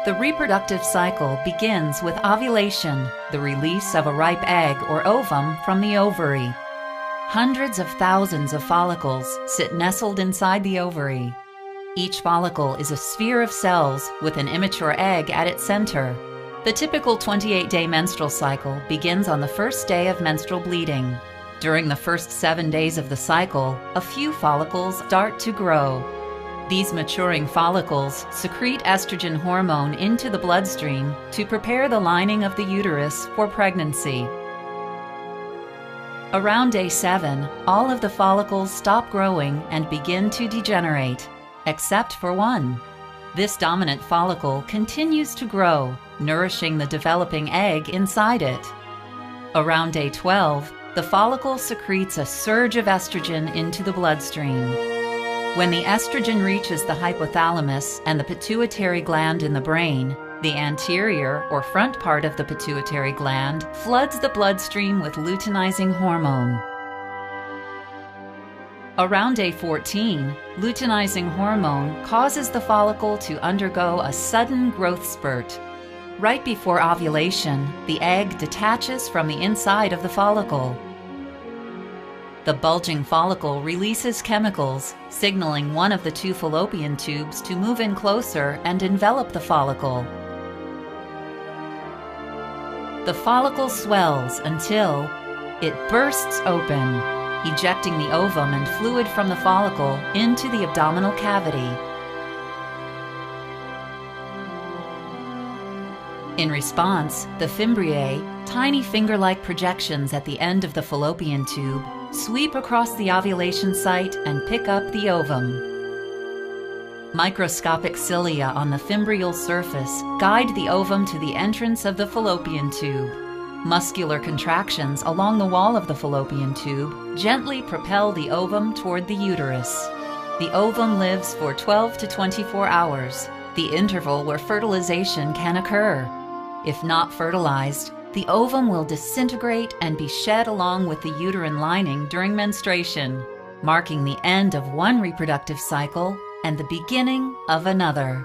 The reproductive cycle begins with ovulation, the release of a ripe egg or ovum from the ovary. Hundreds of thousands of follicles sit nestled inside the ovary. Each follicle is a sphere of cells with an immature egg at its center. The typical 28-day menstrual cycle begins on the first day of menstrual bleeding. During the first 7 days of the cycle, a few follicles start to grow. These maturing follicles secrete estrogen hormone into the bloodstream to prepare the lining of the uterus for pregnancy. Around day 7, all of the follicles stop growing and begin to degenerate, except for one. This dominant follicle continues to grow, nourishing the developing egg inside it. Around day 12, the follicle secretes a surge of estrogen into the bloodstream. When the estrogen reaches the hypothalamus and the pituitary gland in the brain, the anterior or front part of the pituitary gland floods the bloodstream with luteinizing hormone. Around day 14, luteinizing hormone causes the follicle to undergo a sudden growth spurt. Right before ovulation, the egg detaches from the inside of the follicle. The bulging follicle releases chemicals, signaling one of the two fallopian tubes to move in closer and envelop the follicle. The follicle swells until it bursts open, ejecting the ovum and fluid from the follicle into the abdominal cavity. In response, the fimbriae, tiny finger-like projections at the end of the fallopian tube, sweep across the ovulation site and pick up the ovum. Microscopic cilia on the fimbrial surface guide the ovum to the entrance of the fallopian tube. Muscular contractions along the wall of the fallopian tube gently propel the ovum toward the uterus. The ovum lives for 12 to 24 hours, the interval where fertilization can occur. If not fertilized, the ovum will disintegrate and be shed along with the uterine lining during menstruation, marking the end of one reproductive cycle and the beginning of another.